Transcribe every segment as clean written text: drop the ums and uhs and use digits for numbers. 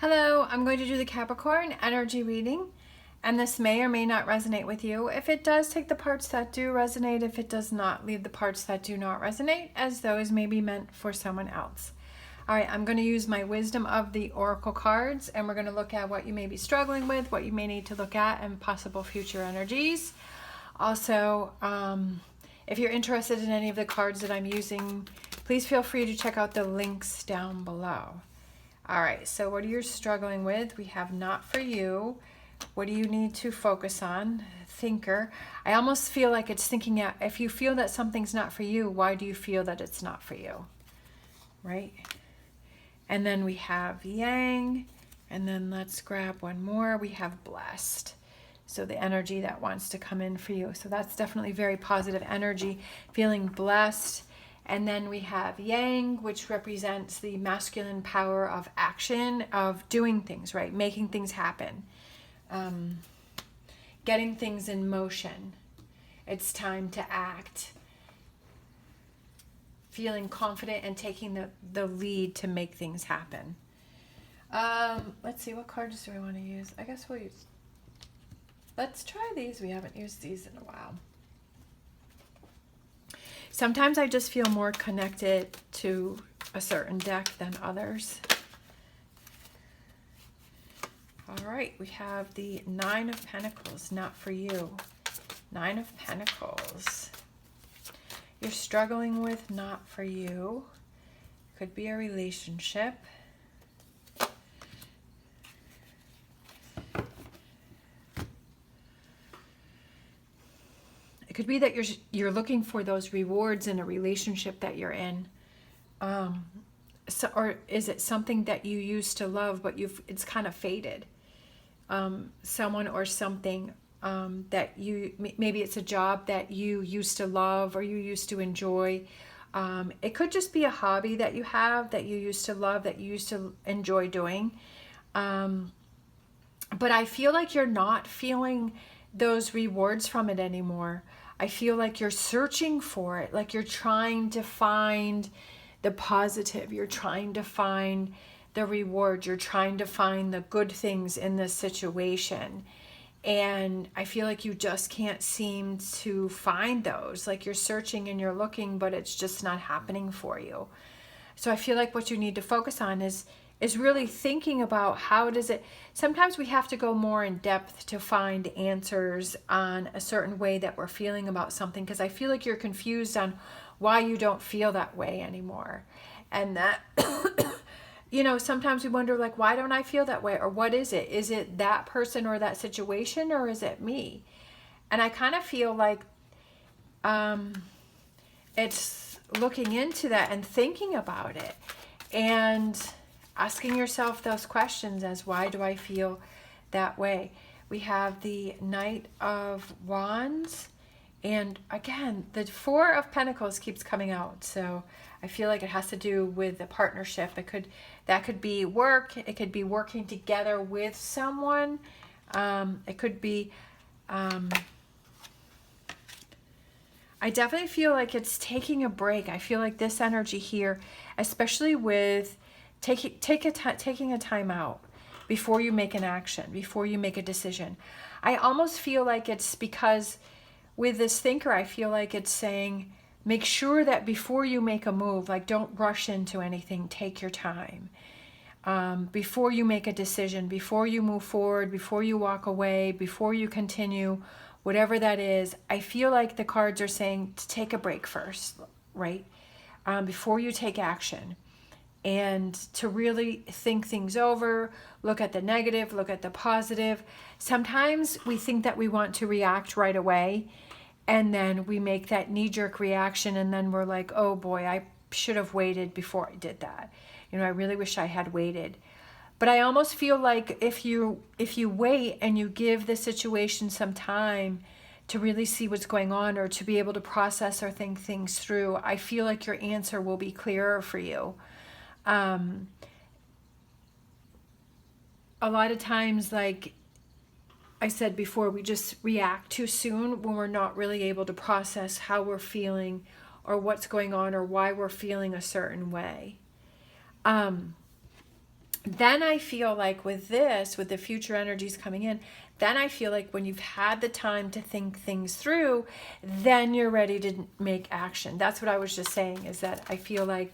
Hello, I'm going to do the Capricorn energy reading, and this may or may not resonate with you. If it does, take the parts that do resonate. If it does not, leave the parts that do not resonate, as those may be meant for someone else. All right, I'm going to use my wisdom of the oracle cards, and we're going to look at what you may be struggling with, what you may need to look at, and possible future energies. Also, if you're interested in any of the cards that I'm using, please feel free to check out the links down below. All right, so what are you struggling with? We have not for you. What do you need to focus on? Thinker. I almost feel like it's thinking out. If you feel that something's not for you, why do you feel that it's not for you? Right? And then we have Yang. And then let's grab one more. We have Blessed. So the energy that wants to come in for you. So that's definitely very positive energy. Feeling blessed. And then we have Yang, which represents the masculine power of action, of doing things, right? Making things happen. Getting things in motion. It's time to act. Feeling confident and taking the lead to make things happen. Let's see, what cards do we want to use? I guess we'll use... Let's try these. We haven't used these in a while. Sometimes I just feel more connected to a certain deck than others. All right, we have the Nine of Pentacles, not for you. Nine of Pentacles. You're struggling with not for you. Could be a relationship. It could be that you're looking for those rewards in a relationship that you're in. Or is it something that you used to love, but it's kind of faded? Someone or something that maybe it's a job that you used to love or you used to enjoy. It could just be a hobby that you have that you used to love, that you used to enjoy doing. But I feel like you're not feeling those rewards from it anymore. I feel like you're searching for it, like you're trying to find the positive, you're trying to find the reward, you're trying to find the good things in this situation. And I feel like you just can't seem to find those. Like you're searching and you're looking, but it's just not happening for you. So I feel like what you need to focus on is really thinking about how does it... Sometimes we have to go more in depth to find answers on a certain way that we're feeling about something, because I feel like you're confused on why you don't feel that way anymore. And that, you know, sometimes we wonder, like, why don't I feel that way? Or what is it? Is it that person or that situation, or is it me? And I kind of feel like it's looking into that and thinking about it. And asking yourself those questions as why do I feel that way? We have the Knight of Wands, and again the Four of Pentacles keeps coming out, so I feel like it has to do with a partnership. That could be work, it could be working together with someone, it could be I definitely feel like it's taking a break. I feel like this energy here, especially with taking a time out before you make an action, before you make a decision. I almost feel like it's because with this thinker, I feel like it's saying, make sure that before you make a move, like don't rush into anything, take your time. Before you make a decision, before you move forward, before you walk away, before you continue, whatever that is, I feel like the cards are saying to take a break first, right? Before you take action. And to really think things over, look at the negative, look at the positive. Sometimes we think that we want to react right away, and then we make that knee-jerk reaction, and then we're like, oh boy, I should have waited before I did that. You know, I really wish I had waited. But I almost feel like if you wait and you give the situation some time to really see what's going on, or to be able to process or think things through, I feel like your answer will be clearer for you. A lot of times, like I said before, we just react too soon when we're not really able to process how we're feeling or what's going on or why we're feeling a certain way. Then I feel like with this, with the future energies coming in, then I feel like when you've had the time to think things through, then you're ready to make action. That's what I was just saying, is that I feel like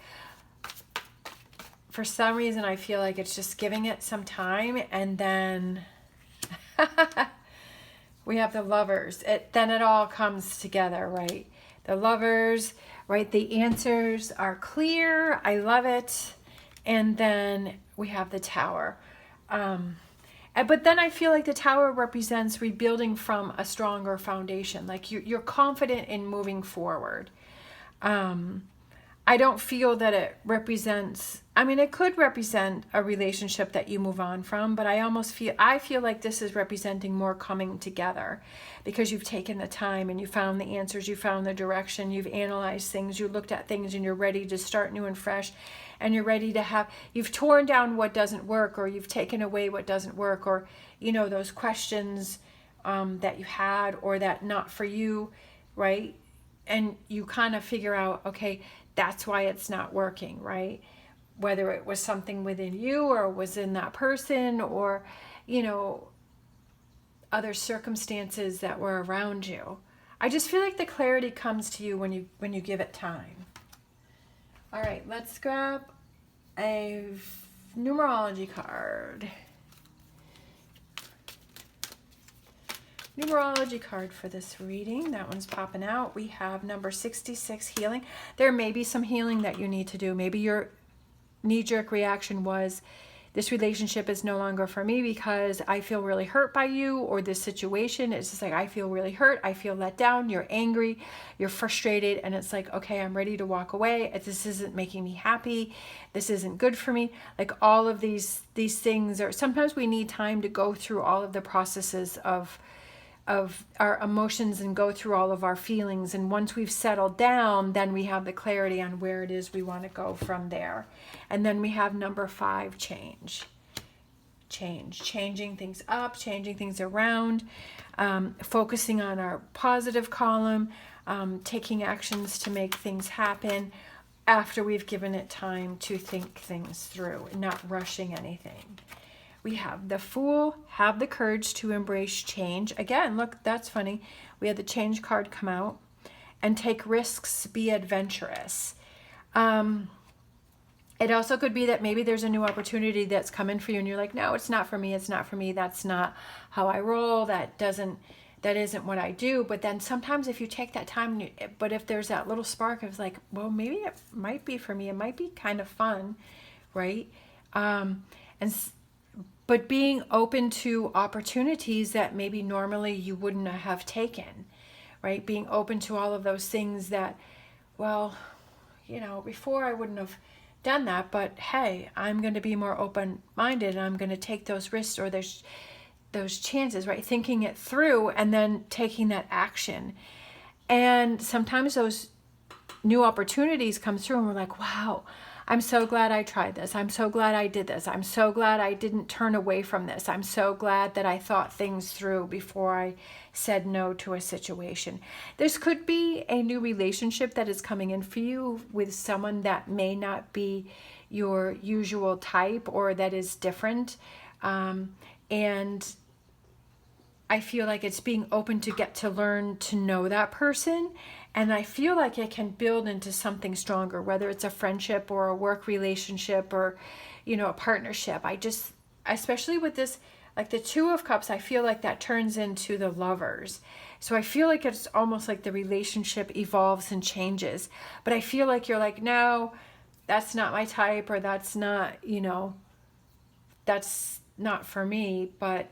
for some reason, I feel like it's just giving it some time, and then we have the Lovers. Then it all comes together, right? The Lovers, right? The answers are clear. I love it. And then we have the Tower. But then I feel like the Tower represents rebuilding from a stronger foundation. Like you're confident in moving forward. I don't feel that it represents, I mean, it could represent a relationship that you move on from, but I feel like this is representing more coming together, because you've taken the time and you found the answers, you found the direction, you've analyzed things, you looked at things, and you're ready to start new and fresh, and you're ready to you've torn down what doesn't work, or you've taken away what doesn't work, or, those questions that you had, or that not for you, right? And you kind of figure out, okay, that's why it's not working, right? Whether it was something within you, or was in that person, or, other circumstances that were around you. I just feel like the clarity comes to you when you give it time. All right, let's grab a numerology card. Numerology card for this reading. That one's popping out. We have number 66, healing. There may be some healing that you need to do. Maybe your knee-jerk reaction was, this relationship is no longer for me because I feel really hurt by you, or this situation. It's just like, I feel really hurt. I feel let down. You're angry. You're frustrated. And it's like, okay, I'm ready to walk away. This isn't making me happy. This isn't good for me. Like all of these things are, sometimes we need time to go through all of the processes of our emotions and go through all of our feelings. And once we've settled down, then we have the clarity on where it is we want to go from there. And then we have number 5, changing things up, changing things around, focusing on our positive column, taking actions to make things happen after we've given it time to think things through, not rushing anything. We have the Fool, have the courage to embrace change. Again, look, that's funny. We had the change card come out. And take risks, be adventurous. It also could be that maybe there's a new opportunity that's coming for you and you're like, no, it's not for me. It's not for me. That's not how I roll. That isn't what I do. But then sometimes if you take that time, but if there's that little spark of like, well, maybe it might be for me. It might be kind of fun, right? But being open to opportunities that maybe normally you wouldn't have taken, right? Being open to all of those things that, well, before I wouldn't have done that, but hey, I'm going to be more open-minded and I'm going to take those risks or those chances, right? Thinking it through and then taking that action. And sometimes those new opportunities come through and we're like, wow, I'm so glad I tried this. I'm so glad I did this. I'm so glad I didn't turn away from this. I'm so glad that I thought things through before I said no to a situation. This could be a new relationship that is coming in for you with someone that may not be your usual type or that is different. And I feel like it's being open to get to learn to know that person. And I feel like it can build into something stronger, whether it's a friendship or a work relationship or, a partnership. Especially with this, like the 2 of Cups, I feel like that turns into the Lovers. So I feel like it's almost like the relationship evolves and changes. But I feel like you're like, no, that's not my type, or that's not, that's not for me. But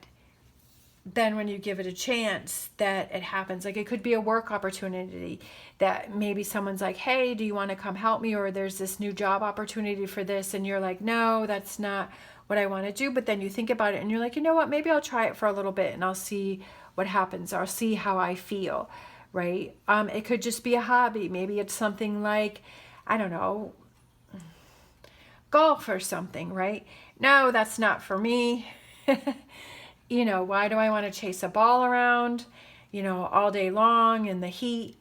then when you give it a chance, that it happens. Like it could be a work opportunity that maybe someone's like, hey, do you want to come help me? Or there's this new job opportunity for this. And you're like, no, that's not what I want to do. But then you think about it and you're like, you know what, maybe I'll try it for a little bit and I'll see what happens. I'll see how I feel, right? It could just be a hobby. Maybe it's something like, I don't know, golf or something, right? No, that's not for me. Why do I want to chase a ball around, all day long in the heat?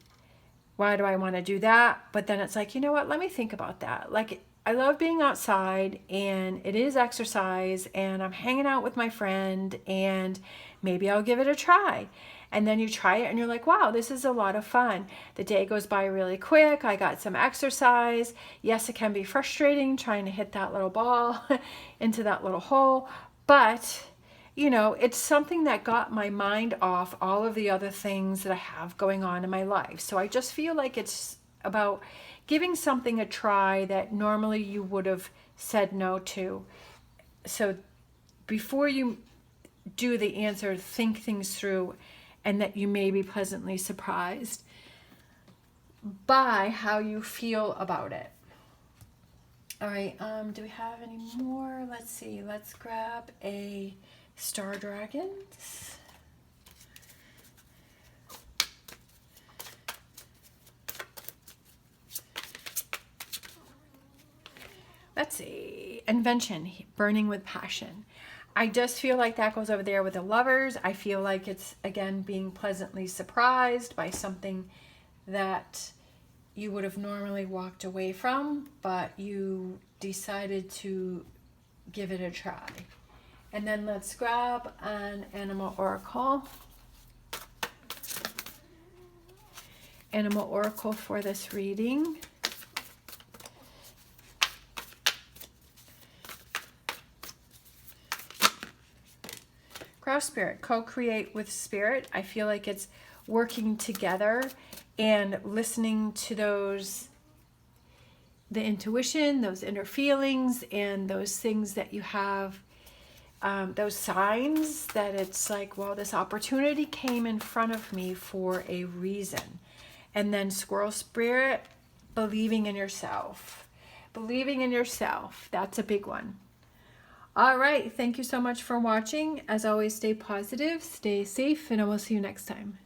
Why do I want to do that? But then it's like, you know what? Let me think about that. Like, I love being outside, and it is exercise, and I'm hanging out with my friend, and maybe I'll give it a try. And then you try it and you're like, wow, this is a lot of fun. The day goes by really quick. I got some exercise. Yes, it can be frustrating trying to hit that little ball into that little hole, but you know, it's something that got my mind off all of the other things that I have going on in my life. So I just feel like it's about giving something a try that normally you would have said no to. So before you do the answer, think things through, and that you may be pleasantly surprised by how you feel about it. All right, do we have any more? Let's see, let's grab a Star Dragons. Let's see, Invention, burning with passion. I just feel like that goes over there with the Lovers. I feel like it's, again, being pleasantly surprised by something that you would have normally walked away from, but you decided to give it a try. And then let's grab an Animal Oracle. Animal Oracle for this reading. Crow Spirit, co-create with Spirit. I feel like it's working together and listening to those, the intuition, those inner feelings, and those things that you have, those signs that it's like, well, this opportunity came in front of me for a reason. And then Squirrel Spirit, believing in yourself. Believing in yourself, that's a big one. All right, thank you so much for watching. As always, stay positive, stay safe, and I will see you next time.